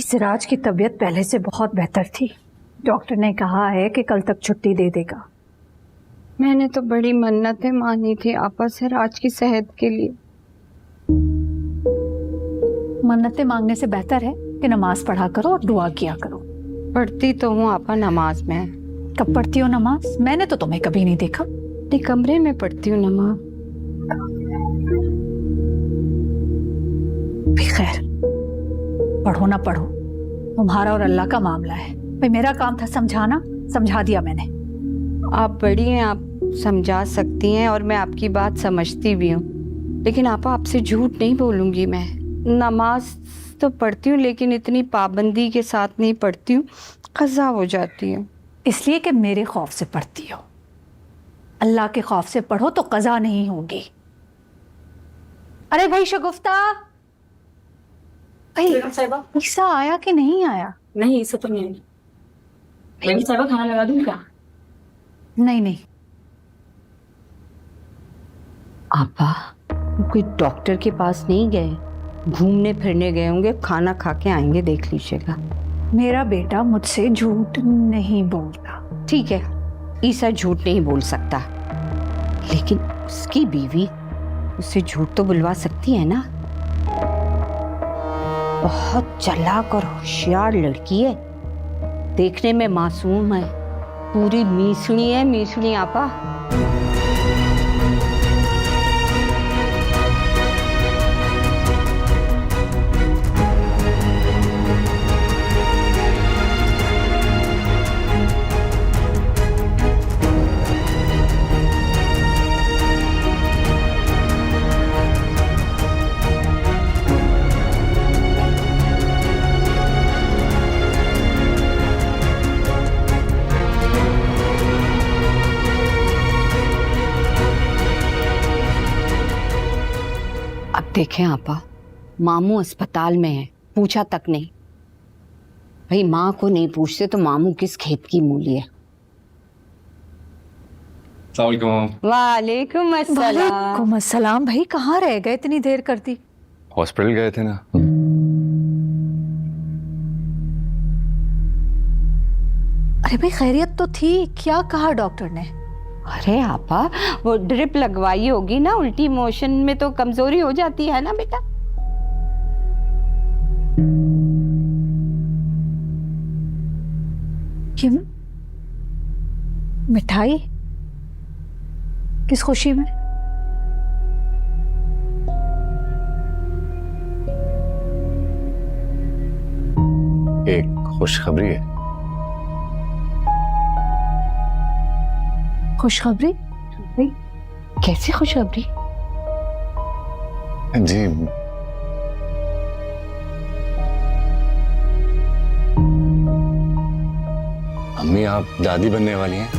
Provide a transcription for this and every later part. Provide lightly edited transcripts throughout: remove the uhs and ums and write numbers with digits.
सिराज की तबीयत पहले से बहुत बेहतर थी। डॉक्टर ने कहा है कि कल तक छुट्टी दे देगा। मैंने तो बड़ी मन्नतें मानी थी आपा सिराज की सेहत के लिए। मन्नतें मांगने से बेहतर है कि नमाज पढ़ा करो और दुआ किया करो। पढ़ती तो हूँ आपा नमाज में। कब पढ़ती हो नमाज? मैंने तो तुम्हें कभी नहीं देखा। अपने कमरे में पढ़ती हूँ नमाज। खैर, पढ़ो ना पढ़ो, तुम्हारा और अल्लाह का मामला है। भाई मेरा काम था समझाना, समझा दिया मैंने। आप बड़ी हैं, आप समझा सकती हैं और मैं आपकी बात समझती भी हूँ, लेकिन आपा आपसे झूठ नहीं बोलूंगी। मैं नमाज तो पढ़ती हूँ लेकिन इतनी पाबंदी के साथ नहीं पढ़ती हूँ, कज़ा हो जाती है। इसलिए कि मेरे खौफ से पढ़ती हो। अल्लाह के खौफ से पढ़ो तो कज़ा नहीं होगी। अरे भाई शगुफ्ता, भाई ईसा आया कि नहीं आया? नहीं, ईसा तो नहीं आई। बेगम साहिबा खाना लगा दूं क्या? नहीं नहीं। आपा कोई डॉक्टर के पास नहीं गए, घूमने फिरने गए होंगे, खाना खा के आएंगे, देख लीजिएगा। मेरा बेटा मुझसे झूठ नहीं बोलता। ठीक है, ईसा झूठ नहीं बोल सकता, लेकिन उसकी बीवी उससे झूठ तो बुलवा सकती है ना। बहुत चालाक और होशियार लड़की है, देखने में मासूम है, पूरी मीसड़ी है, मीसड़ी आपा। अब देखें आपा, मामू अस्पताल में है, पूछा तक नहीं। भाई माँ को नहीं पूछते तो मामू किस खेत की मूली है। वालेकुम अस्सलाम। वालेकुम अस्सलाम। भाई कहाँ रह गए, इतनी देर कर दी? हॉस्पिटल गए थे ना। अरे भाई खैरियत तो थी, क्या कहा डॉक्टर ने? अरे आपा वो ड्रिप लगवाई होगी ना, उल्टी मोशन में तो कमजोरी हो जाती है ना बेटा। क्यों? मिठाई? किस खुशी में? एक खुशखबरी है। खुशखबरी? कैसी खुशखबरी? जी, अम्मी आप दादी बनने वाली हैं।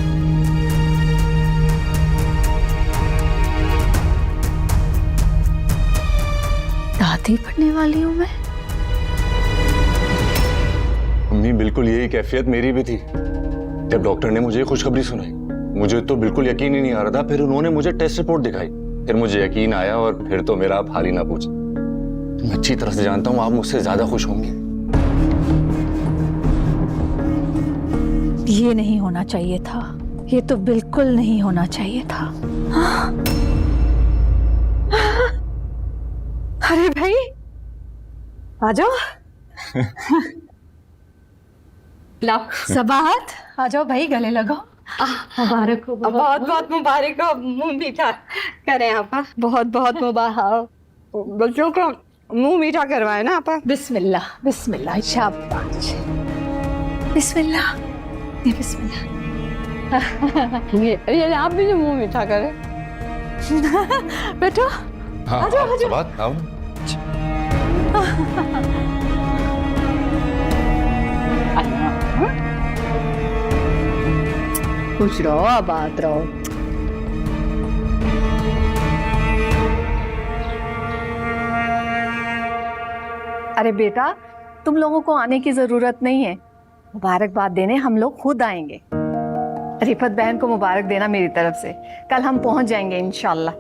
दादी बनने वाली हूँ मैं? अम्मी बिल्कुल यही कैफियत मेरी भी थी जब डॉक्टर ने मुझे खुशखबरी सुनाई। मुझे तो बिल्कुल यकीन ही नहीं आ रहा था, फिर उन्होंने मुझे टेस्ट रिपोर्ट दिखाई, फिर मुझे यकीन आया और फिर तो मेरा आप हाल ही ना पूछे। मैं अच्छी तरह से जानता हूँ आप मुझसे ज्यादा खुश होंगे। ये नहीं होना चाहिए था, ये तो बिल्कुल नहीं होना चाहिए था। अरे भाई आ जाओ। सबाहत आ जाओ भाई, गले लगाओ। मुबारक हो। बहुत बहुत मुबारक हो। मुंह मीठा करें आपा, बहुत बहुत मुबारक। बच्चों को मुंह मीठा करवाए ना आपा। बिस्मिल्लाह बिस्मिल्लाह, शाबाश, बिस्मिल्लाह, ये बिस्मिल्लाह। ये आप भी जो मुंह मीठा करें। बैठो। हाँ, आ जाओ, आ जाओ। बात आओ। खुश रहो, आबाद रहो। अरे बेटा, तुम लोगों को आने की जरूरत नहीं है, मुबारकबाद देने हम लोग खुद आएंगे। रिफत बहन को मुबारक देना मेरी तरफ से, कल हम पहुंच जाएंगे इंशाल्लाह।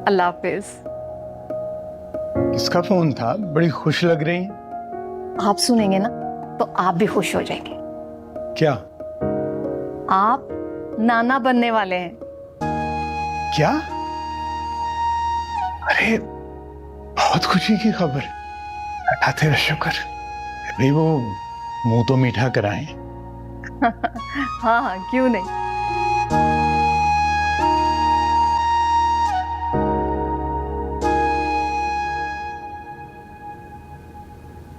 अल्लाह हाफिज। किसका फोन था? बड़ी खुश लग रही हैं। आप सुनेंगे ना तो आप भी खुश हो जाएंगे। क्या? आप नाना बनने वाले हैं। क्या? अरे बहुत खुशी की खबर। अल्लाह तेरा शुक्र। अभी वो मुंह तो मीठा कराएं। हाँ हाँ, क्यों नहीं।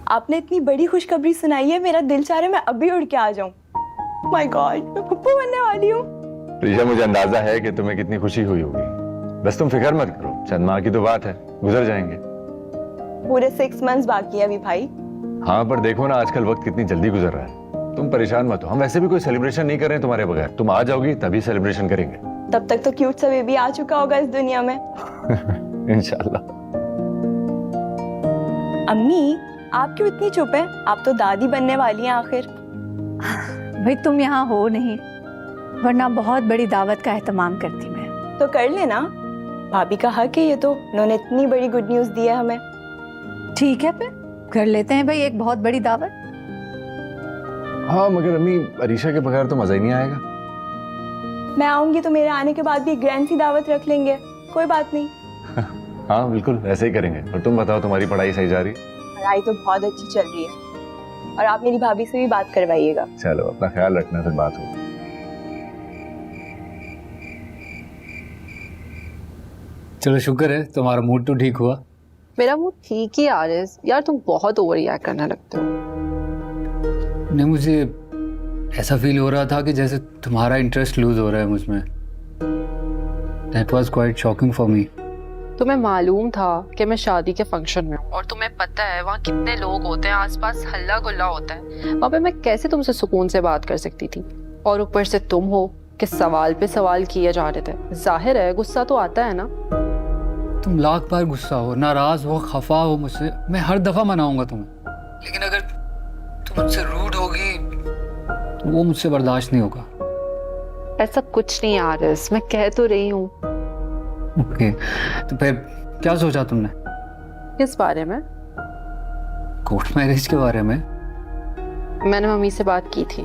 आपने इतनी बड़ी खुशखबरी सुनाई है, मेरा दिल चाह रहा है मैं अभी उड़ के आ जाऊं। माय गॉड, मैं पप्पू बनने वाली हूँ। ऋषा, मुझे अंदाजा है कि तुम्हें कितनी खुशी हुई होगी। बस तुम फिक्र मत करो, चंद माह की तो बात है, गुजर जाएंगे। पूरे 6 मंथ्स बाकी है अभी भाई। हाँ, पर देखो ना आजकल वक्त कितनी जल्दी गुजर रहा है। तुम परेशान मत हो, हम वैसे भी कोई सेलिब्रेशन नहीं कर रहे हैं तुम्हारे बगैर। तुम आ जाओगी तभी सेलिब्रेशन करेंगे। तब तक तो क्यूट सा बेबी आ चुका होगा इस दुनिया में। इंशाल्लाह। अम्मी, आप क्यों इतनी चुप है? आप तो दादी बनने वाली हैं आखिर। भाई तुम यहाँ हो नहीं, वरना बहुत बड़ी दावत का एहतमाम करती मैं। तो कर लेना, भाभी का हक है ये तो। उन्होंने इतनी बड़ी गुड न्यूज दी है हमें। ठीक है, फिर कर लेते हैं भाई एक बहुत बड़ी दावत। हाँ, मगर अम्मी, अरीशा के बगैर तो मजा ही नहीं आएगा। मैं आऊंगी तो मेरे आने के बाद भी एक ग्रैंड सी दावत रख लेंगे, कोई बात नहीं। हाँ बिल्कुल, ऐसे ही करेंगे। और तुम बताओ, तुम्हारी पढ़ाई सही जा रही? पढ़ाई तो बहुत अच्छी चल रही है, और आप मेरी भाभी से भी बात करवाइएगा। चलो, अपना ख्याल रखना, फिर बात होगी। चलो, शुक्र है तुम्हारा मूड तो ठीक हुआ। मेरा मूड ठीक ही आ रहा है यार, तुम बहुत ओवर रिएक्ट करने लगते हो। नहीं, मुझे ऐसा फील हो रहा था कि जैसे तुम्हारा इंटरेस्ट लूज हो रहा है मुझमें। That was quite shocking for me. तुम्हें मालूम था कि मैं शादी के फंक्शन में हूँ, और तुम्हें पता है वहाँ कितने लोग होते हैं, आसपास हल्ला गुल्ला होता है। वहाँ पे मैं कैसे तुमसे सुकून से बात कर सकती थी? और ऊपर से तुम हो कि सवाल पे सवाल किए जा रहे थे। जाहिर है गुस्सा तो आता है ना। तुम लाख बार गुस्सा हो, नाराज हो, खफा हो मुझसे, मैं हर दफा मनाऊंगा तुम्हें। लेकिन अगर तुम मुझसे रूड होगी तो वो मुझसे बर्दाश्त नहीं होगा। ऐसा कुछ नहीं आरिस, मैं कह तो रही हूँ। ओके, तो फिर क्या सोचा तुमने? किस बारे में? कोर्ट मैरिज के बारे में। मैंने मम्मी से बात की थी।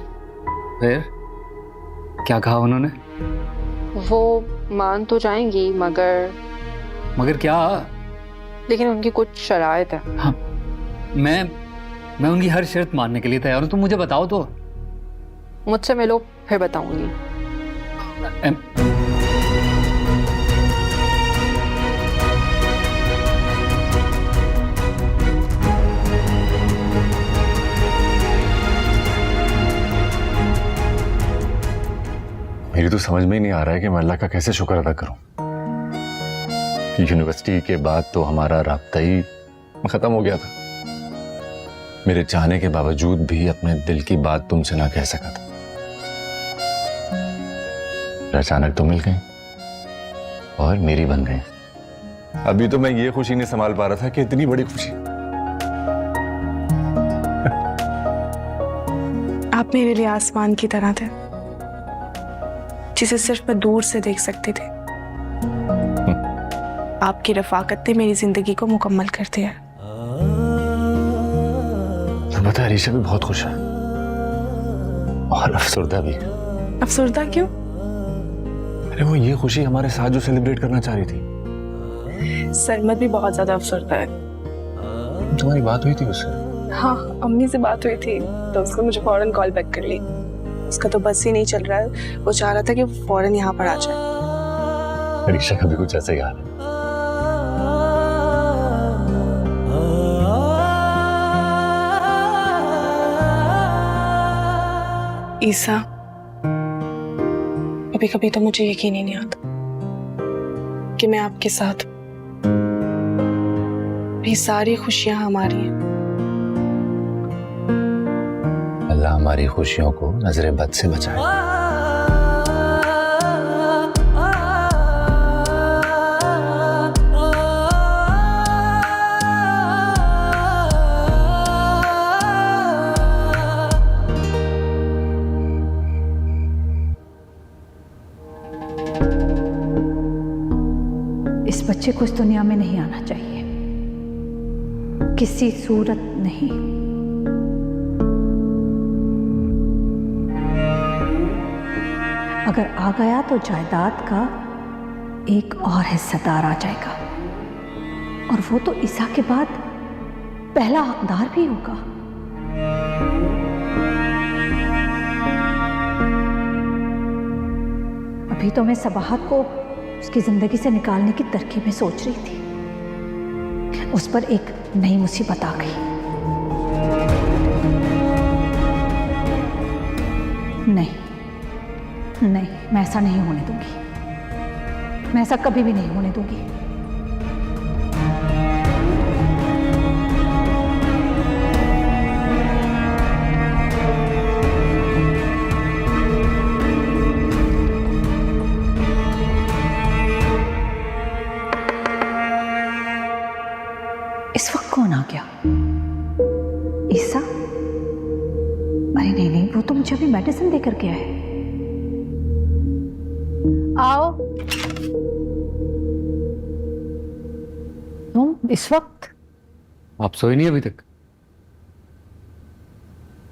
फिर क्या कहा उन्होंने? वो मान तो जाएंगी, मगर क्या? लेकिन उनकी कुछ शराइत है। हाँ, मैं उनकी हर शर्त मानने के लिए तैयार हूँ। तुम मुझे बताओ तो। मुझसे मिलो, फिर बताऊंगी। मेरी तो समझ में ही नहीं आ रहा है कि मैं अल्लाह का कैसे शुक्र अदा करूं। यूनिवर्सिटी के बाद तो हमारा राब्ता ही खत्म हो गया था। मेरे चाहने के बावजूद भी अपने दिल की बात तुमसे ना कह सका था। अचानक तो मिल गई और मेरी बन गई। अभी तो मैं ये खुशी नहीं संभाल पा रहा था कि इतनी बड़ी खुशी। आप मेरे लिए आसमान की तरह थे, जिसे सिर्फ मैं दूर से देख सकती थी। आपकी रफाकत ने मेरी जिंदगी को मुकम्मल कर दिया। पता है, अरीशा भी बहुत खुश है और अफसरदा भी। अफसरदा क्यों? अरे वो ये खुशी हमारे साथ जो सेलिब्रेट करना चाह रही थी। सरमत भी बहुत ज्यादा अफसरदा है। तुम्हारी बात हुई थी उससे? हाँ, अम्मी से बात हुई थी तो उसने मुझे फौरन कॉल बैक कर ली। उसका तो बस ही नहीं चल रहा है, वो चाह रहा था कि वो फौरन यहाँ पर आ जाए। अरीशा का भी कुछ ऐसा ही हाल है। ईसा, कभी कभी तो मुझे यकीन ही नहीं आता कि मैं आपके साथ भी सारी खुशियां हमारी हैं। अल्लाह हमारी खुशियों को नजरे बद से बचाए। इस बच्चे को इस दुनिया में नहीं आना चाहिए। किसी सूरत नहीं। अगर आ गया तो जायदाद का एक और हिस्सेदार आ जाएगा, और वो तो ईसा के बाद पहला हकदार भी होगा। अभी तो मैं सबाहत को उसकी जिंदगी से निकालने की तरकीबें सोच रही थी, उस पर एक नई मुसीबत आ गई। नहीं, मैं ऐसा नहीं होने दूंगी, मैं ऐसा कभी भी नहीं होने दूंगी। इस वक्त कौन आ गया? ईसा? अरे नहीं, वो तो मुझे अभी मेडिसिन देकर गया है। आओ। तुम इस वक्त? आप सोए नहीं अभी तक?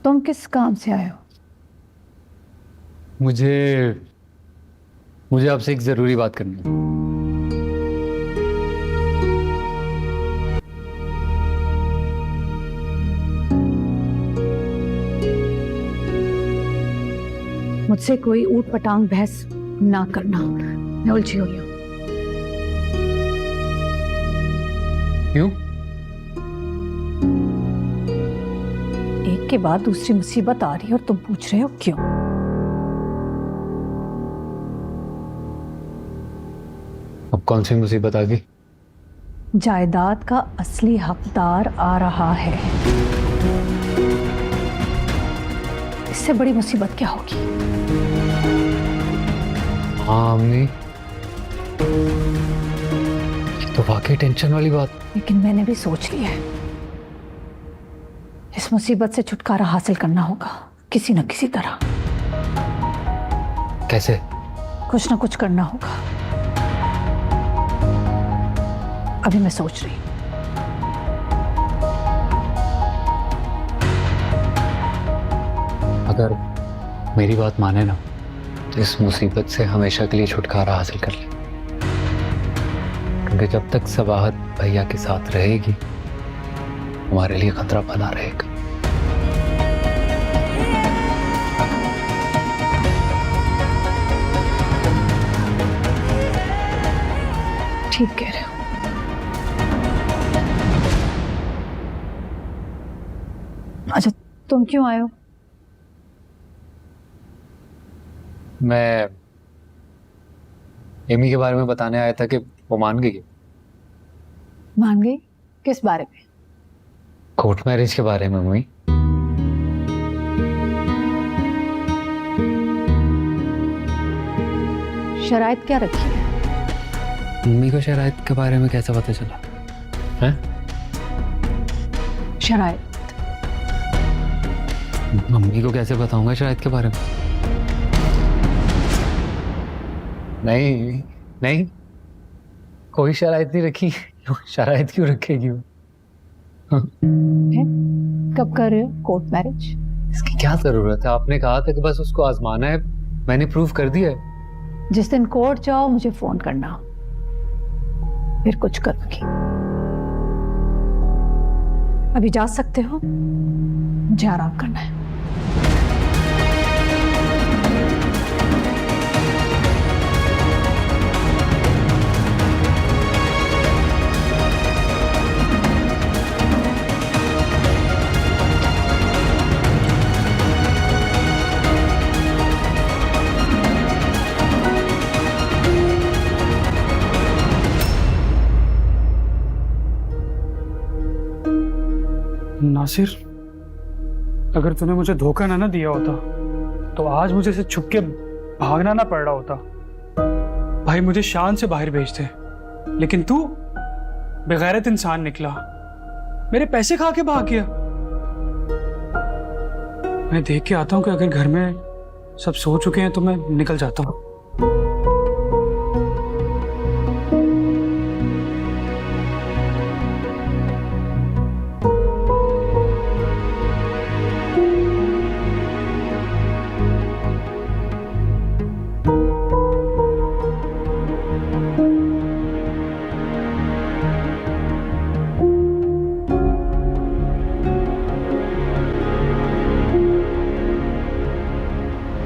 तुम किस काम से आए हो? मुझे आपसे एक जरूरी बात करनी है। मुझसे कोई ऊट पटांग बहस ना करना, मैं उलझी हुई हूँ। क्यों? एक के बाद दूसरी मुसीबत आ रही है और तुम पूछ रहे हो क्यों? अब कौन सी मुसीबत आ गई? जायदाद का असली हकदार आ रहा है। इससे बड़ी मुसीबत क्या होगी? हाँ अम्मी, ये तो वाकई टेंशन वाली बात। लेकिन मैंने भी सोच लिया है, इस मुसीबत से छुटकारा हासिल करना होगा किसी न किसी तरह। कैसे? कुछ ना कुछ करना होगा। अभी मैं सोच रही हूँ। अगर मेरी बात माने ना, तो इस मुसीबत से हमेशा के लिए छुटकारा हासिल कर ले, क्योंकि जब तक सबाहत भैया के साथ रहेगी हमारे लिए खतरा बना रहेगा। ठीक कह रहे हो। अच्छा, तुम क्यों आए हो? मैं एमी के बारे में बताने आया था कि वो मान गई। मान गई? किस बारे में? कोर्ट मैरिज के बारे में मम्मी। शराइत क्या रखी है? मम्मी को शराइत के बारे में कैसे पता चला है? शराइत? मम्मी को कैसे बताऊंगा शराइत के बारे में? नहीं, कोई शराइत नहीं रखी। शराइत क्यों रखेगी वो? कब कर रहे हो कोर्ट मैरिज? इसकी क्या जरूरत है? आपने कहा था कि बस उसको आजमाना है, मैंने प्रूव कर दिया है। जिस दिन कोर्ट जाओ मुझे फोन करना, फिर कुछ करूंगी। अभी जा सकते हो, मुझे आराम करना है। नासिर, अगर तूने मुझे धोखा ना दिया होता तो आज मुझे से छुप के भागना ना पड़ रहा होता। भाई मुझे शान से बाहर भेजते, लेकिन तू बेगैरत इंसान निकला, मेरे पैसे खा के भाग गया। मैं देख के आता हूँ कि अगर घर में सब सो चुके हैं तो मैं निकल जाता हूँ।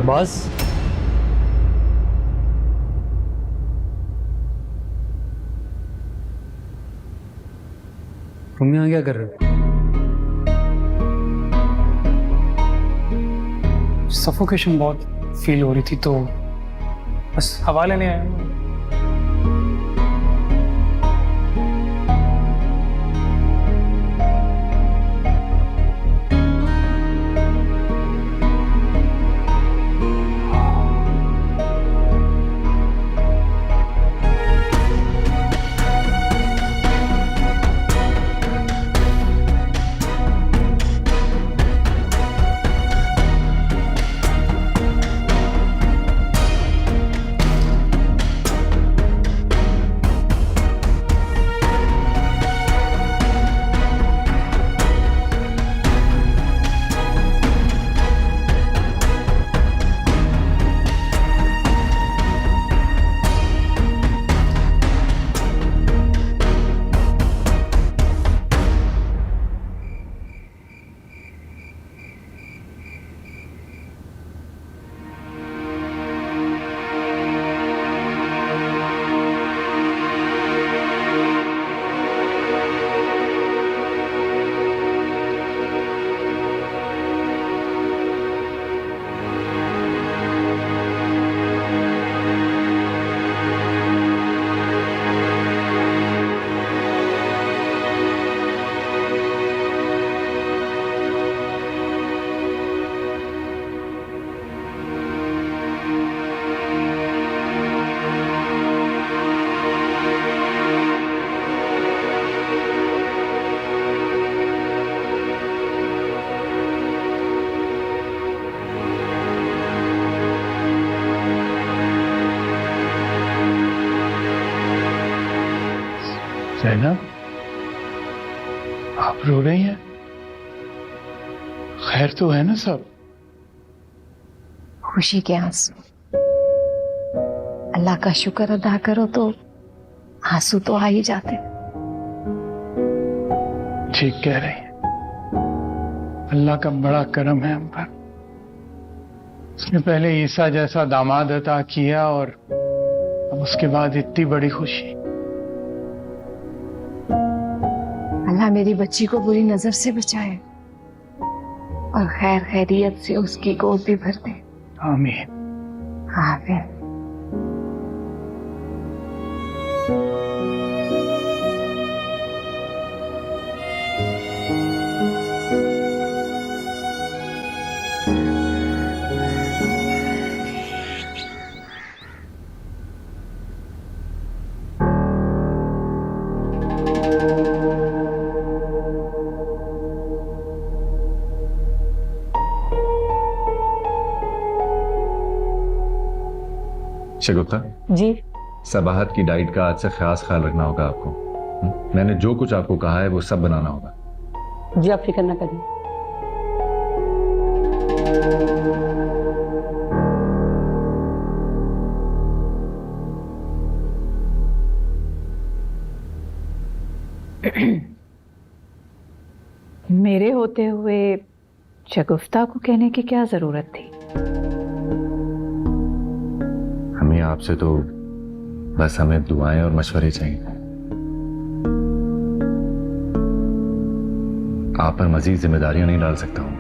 बस तुम यहाँ क्या कर रहे हो? सफोकेशन बहुत फील हो रही थी तो बस हवा लेने आया हूँ। जैनब, आप रो रही हैं? खैर तो है ना सब? खुशी के आंसू। अल्लाह का शुक्र अदा करो तो आंसू तो आ ही जाते। ठीक कह रही हैं। अल्लाह का बड़ा करम है हम पर। उसने पहले ईसा जैसा दामाद अता किया और अब उसके बाद इतनी बड़ी खुशी। अल्लाह मेरी बच्ची को बुरी नजर से बचाए और खैर खैरियत से उसकी गोद भी भर दे। आमीन। आमीन। शगुफ्ता जी सबाहत की डाइट का आज से खास ख्याल रखना होगा आपको। मैंने जो कुछ आपको कहा है वो सब बनाना होगा। जी, आप फिक्र ना करिए। मेरे होते हुए शगुफ्ता को कहने की क्या जरूरत थी? हमें आपसे तो बस हमें दुआएं और मशवरे चाहिए। आप पर मजीद जिम्मेदारियां नहीं डाल सकता हूं।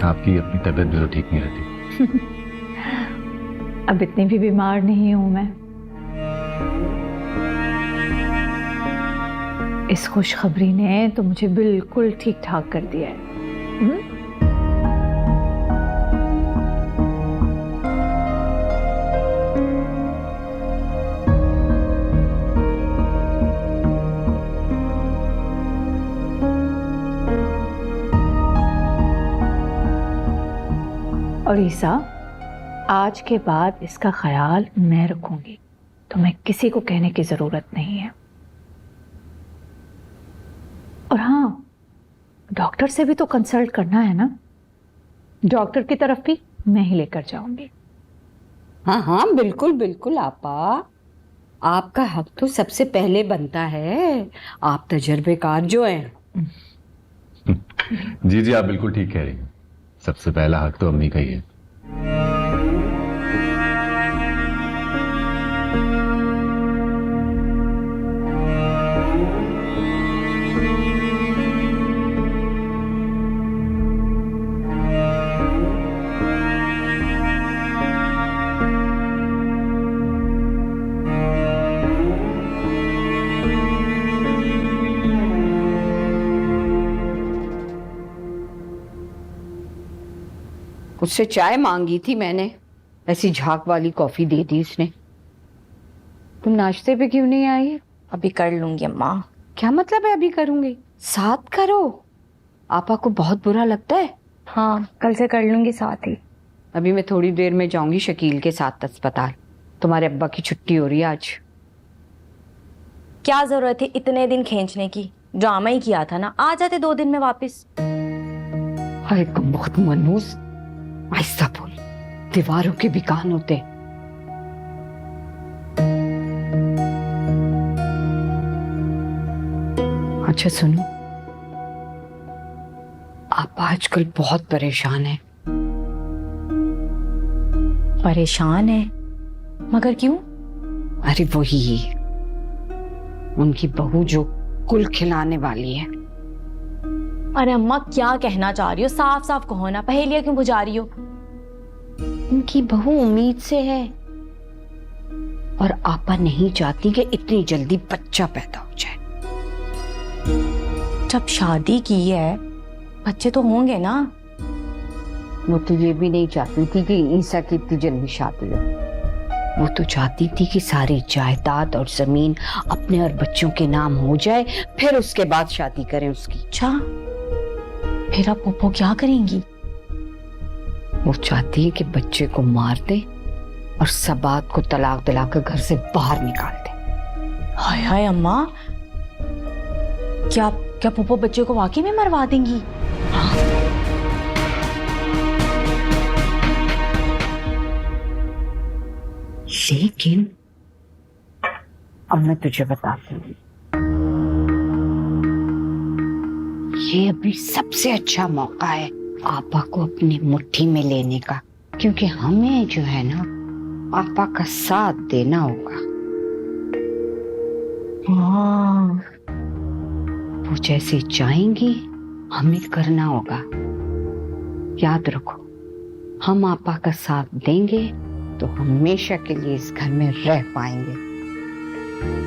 आपकी अपनी तबीयत भी तो ठीक नहीं रहती। अब इतनी भी बीमार नहीं हूं मैं। इस खुशखबरी ने तो मुझे बिल्कुल ठीक ठाक कर दिया है। और ईसा, आज के बाद इसका ख्याल मैं रखूंगी, तुम्हें किसी को कहने की जरूरत नहीं है। और हाँ, डॉक्टर से भी तो कंसल्ट करना है ना। डॉक्टर की तरफ भी मैं ही लेकर जाऊंगी। हाँ हाँ, बिल्कुल बिल्कुल आपा, आपका हक तो सबसे पहले बनता है। आप तजर्बेकार जो हैं। जी जी, आप बिल्कुल ठीक कह रही हैं। सबसे पहला हक तो अम्मी का ही है। उससे चाय मांगी थी मैंने, ऐसी झाग वाली कॉफी दे दी उसने। तुम नाश्ते पे क्यों नहीं आई? अभी कर लूंगी अम्मा। क्या मतलब है अभी करूंगी? साथ करो। आपा को बहुत बुरा लगता है। हाँ, कल से कर लूंगी साथ ही। अभी मैं थोड़ी देर में जाऊंगी शकील के साथ अस्पताल। तुम्हारे अब्बा की छुट्टी हो रही है आज। क्या जरूरत थी इतने दिन खींचने की? ड्रामा ही किया था ना, आ जाते 2 दिन में वापस। हाय बहुत मनूस, आहिस्ता बोल, दीवारों के भी कान होते। अच्छा सुनो, आप आजकल बहुत परेशान हैं। परेशान है? मगर क्यों? अरे वही उनकी बहू जो कुल खिलाने वाली है। अरे अम्मा क्या कहना चाह रही हो? साफ साफ कहो ना, पहेलियां क्यों बुझा रही हो? उनकी बहू उम्मीद से है और आपा नहीं चाहती कि इतनी जल्दी बच्चा पैदा हो जाए। जब शादी की है बच्चे तो होंगे ना। वो तो ये भी नहीं चाहती थी कि ईसा की इतनी जल्दी शादी हो। वो तो चाहती थी कि सारी जायदाद और जमीन अपने और बच्चों के नाम हो जाए, फिर उसके बाद शादी करें उसकी। अच्छा, फिर आप पोपो क्या करेंगी? वो चाहती है कि बच्चे को मार दे और सबात को तलाक दिलाकर घर से बाहर निकाल दे। हाय हाय अम्मा, क्या क्या पोपो बच्चे को वाकई में मरवा देंगी? लेकिन अब मैं तुझे बताती हूँ, ये अभी सबसे अच्छा मौका है आपा को अपनी मुट्ठी में लेने का, क्योंकि हमें जो है ना आपा का साथ देना होगा। हाँ, वो जैसे चाहेंगी हमें करना होगा। याद रखो, हम आपा का साथ देंगे तो हमेशा के लिए इस घर में रह पाएंगे।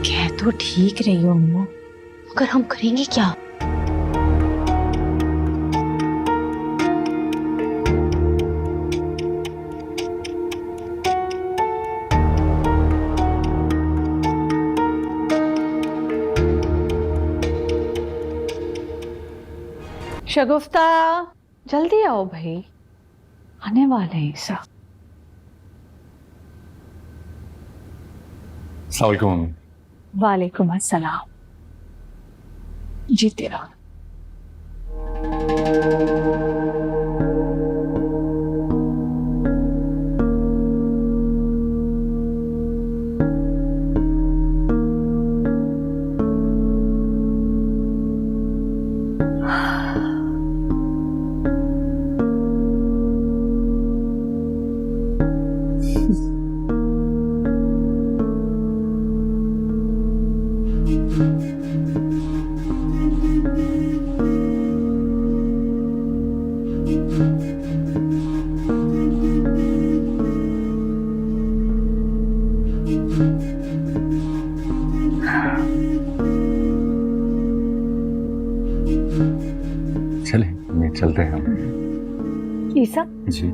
कह तो ठीक रही हो अम्मा, मगर हम करेंगे क्या? शगुफ्ता, जल्दी आओ भाई, आने वाले हैं ईसा। अस्सलाम वालेकुम। वालेकुम अस्सलाम। जीते रहो। चले मैं चलते हैं हम। ईसा, जी।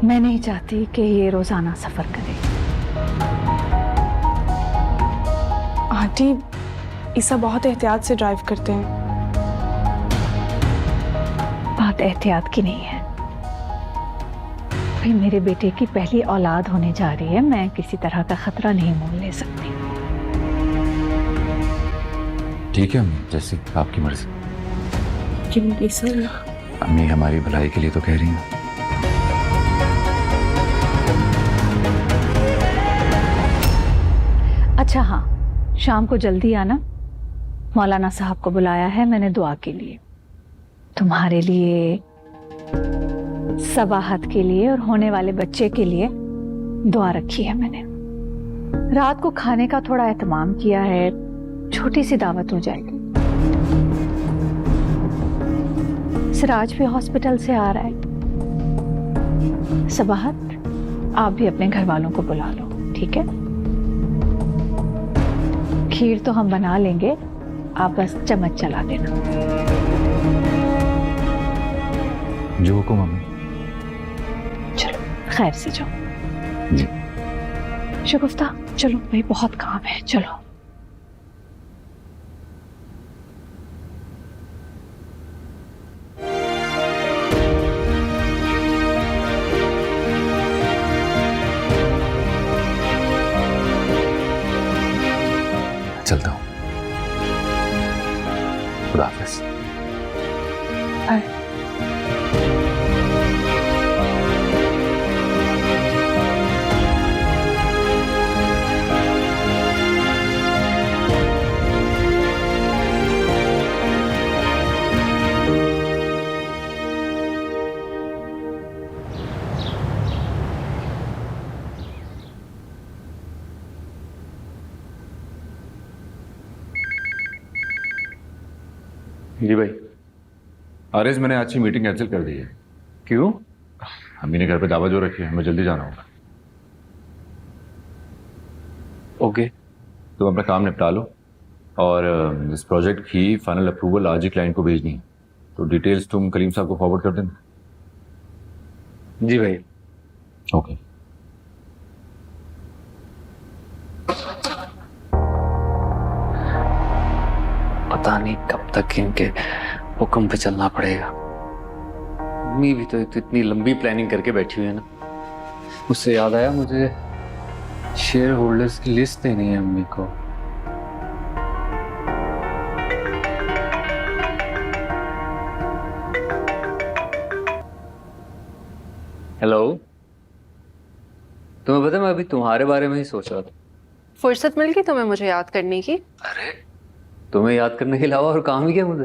मैं नहीं चाहती कि ये रोजाना सफर करे। आंटी, ईसा बहुत एहतियात से ड्राइव करते हैं। बात एहतियात की नहीं है भाई, मेरे बेटे की पहली औलाद होने जा रही है। मैं किसी तरह का खतरा नहीं मोल ले सकती। ठीक है अम्मी, जैसे आपकी मर्जी। क्यों ईसा? अम्मी हमारी भलाई के लिए तो कह रही हैं। अच्छा हाँ, शाम को जल्दी आना, मौलाना साहब को बुलाया है मैंने दुआ के लिए, तुम्हारे लिए, सबाहत के लिए और होने वाले बच्चे के लिए दुआ रखी है मैंने। रात को खाने का थोड़ा एहतमाम किया है, छोटी सी दावत हो जाएगी। सिराज भी हॉस्पिटल से आ रहा है। सबाहत, आप भी अपने घर वालों को बुला लो, ठीक है? खीर तो हम बना लेंगे, आप बस चम्मच चला देना। जो हुक्म मम्मी। चलो खैर से जाओ। जी। शगुफ्ता चलो भाई, बहुत काम है, चलो। चलता हूँ। खुदा हाफिज। जी भाई, आरएस मैंने आज की मीटिंग कैंसिल कर दी है। क्यों? अम्मी ने घर पे दावत जो रखी है, हमें जल्दी जाना होगा। ओके। तुम अपना काम निपटा लो और इस प्रोजेक्ट की फाइनल अप्रूवल आज ही क्लाइंट को भेजनी है, तो डिटेल्स तुम कलीम साहब को फॉरवर्ड कर देना। जी भाई। ओके। पता नहीं कब तक इनके हुक्म पे चलना पड़ेगा। मम्मी भी तो इतनी लंबी प्लानिंग करके बैठी हुई है ना। उससे याद आया, मुझे शेयर होल्डर्स की लिस्ट देनी है मम्मी को। हेलो, तुम्हें पता है मैं अभी तुम्हारे बारे में ही सोच रहा था। फुर्सत मिल गई तुम्हें मुझे याद करने की? अरे तुम्हें याद करने के अलावा और काम ही क्या मुझे।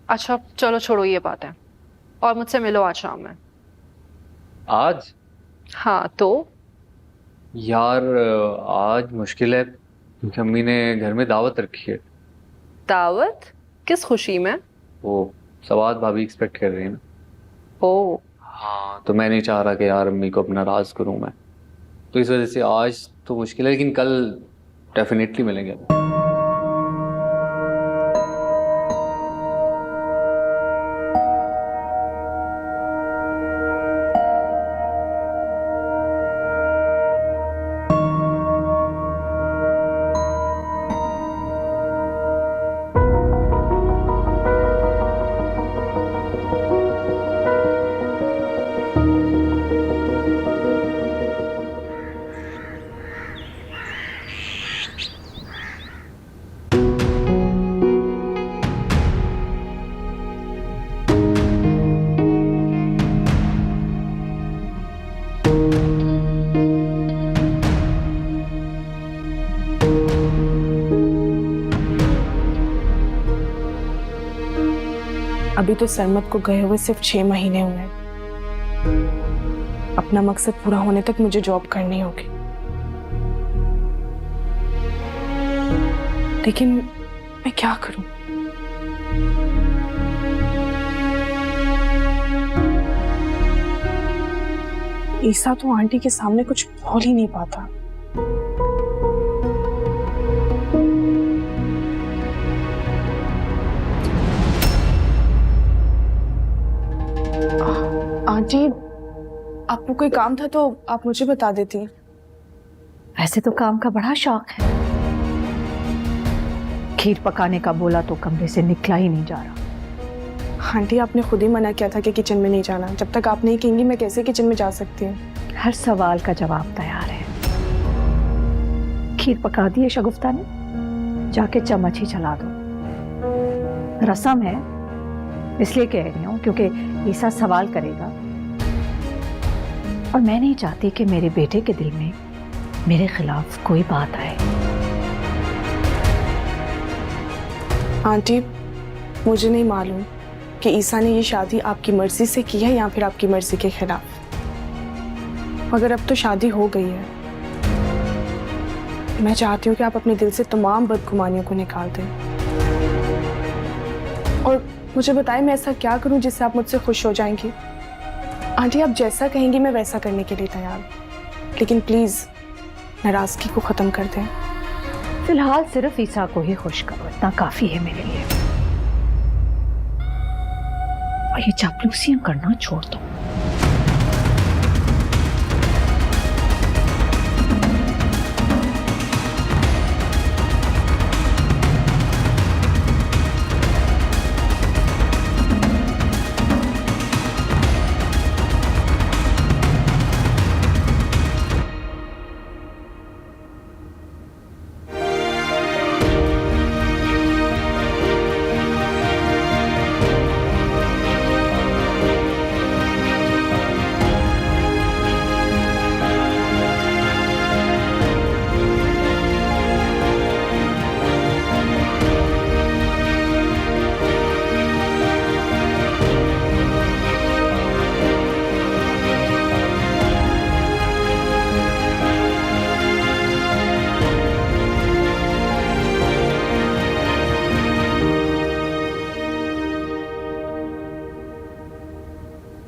अच्छा चलो छोड़ो ये बात है, और मुझसे मिलो आज शाम में। आज? हाँ तो यार आज मुश्किल है, क्योंकि अम्मी ने घर में दावत रखी है। दावत? किस खुशी में? वो सवाद भाभी एक्सपेक्ट कर रही है ना। ओ हाँ, तो मैं नहीं चाह रहा कि यार अम्मी को अपना राज करूं मैं, तो इस वजह से आज तो मुश्किल है, लेकिन कल डेफिनेटली मिलेंगे। अभी तो सरमत को गए हुए सिर्फ 6 महीने हुए हैं। अपना मकसद पूरा होने तक मुझे जॉब करनी होगी, लेकिन मैं क्या करूं? ईसा तो आंटी के सामने कुछ बोल ही नहीं पाता। आंटी, आपको कोई काम था तो आप मुझे बता देती। ऐसे तो काम का बड़ा शौक है। खीर पकाने का बोला तो कमरे से निकला ही नहीं जा रहा। आंटी, आपने खुद ही मना किया था कि किचन में नहीं जाना। जब तक आप नहीं कहेंगी मैं कैसे किचन में जा सकती हूँ? हर सवाल का जवाब तैयार है। खीर पका दी है शगुफ्ता ने, जाके चम्मच ही चला दो। रस्म है इसलिए कह रही हूँ क्योंकि ईसा सवाल करेगा, और मैं नहीं चाहती कि मेरे बेटे के दिल में मेरे खिलाफ कोई बात आए। आंटी, मुझे नहीं मालूम कि ईसा ने ये शादी आपकी मर्जी से की है या फिर आपकी मर्जी के खिलाफ। मगर अब तो शादी हो गई है। मैं चाहती हूँ कि आप अपने दिल से तमाम बदगुमानियों को निकाल दें। और मुझे बताएं, मैं ऐसा क्या करूँ जिससे आप मुझसे खुश हो जाएंगी? आंटी, आप जैसा कहेंगी मैं वैसा करने के लिए तैयार हूँ, लेकिन प्लीज नाराजगी को खत्म कर दें। फिलहाल सिर्फ ईसा को ही खुश करो, इतना काफी है मेरे लिए। और ये चापलूसियां करना छोड़ दो।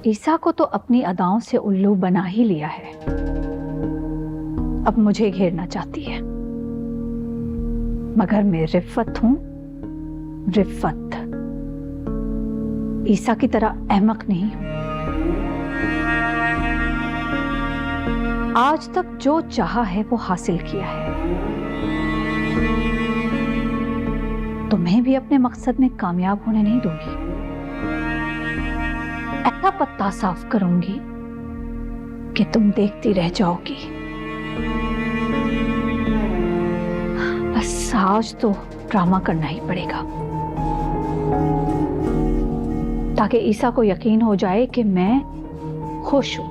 ईसा को तो अपनी अदाओं से उल्लू बना ही लिया है, अब मुझे घेरना चाहती है। मगर मैं रिफ़त हूं, रिफ़त। ईसा की तरह अहमक नहीं हूं। आज तक जो चाहा है वो हासिल किया है, तो मैं भी अपने मकसद में कामयाब होने नहीं दूंगी। ऐसा पत्ता साफ करूंगी कि तुम देखती रह जाओगी। बस आज तो ड्रामा करना ही पड़ेगा, ताकि ईसा को यकीन हो जाए कि मैं खुश हूं।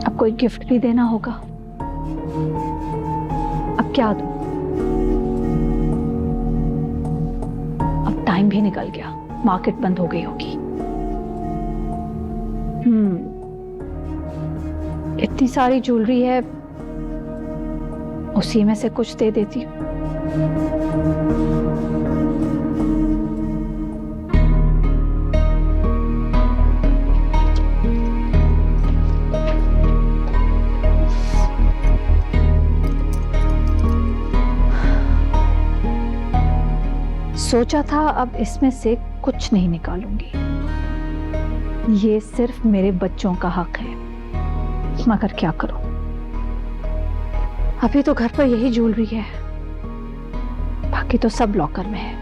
अब कोई गिफ्ट भी देना होगा। अब क्या दूं? अब टाइम भी निकल गया, मार्केट बंद हो गई होगी। इतनी सारी ज्वेलरी है, उसी में से कुछ दे देती हूँ। सोचा था अब इसमें से कुछ नहीं निकालूंगी, ये सिर्फ मेरे बच्चों का हक है। मगर क्या करूं, अभी तो घर पर यही ज्वेलरी है, बाकी तो सब लॉकर में है।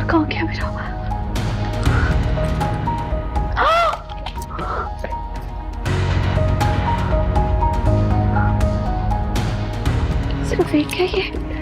कहाँ गया मेरा? सिर्फ एक है ये।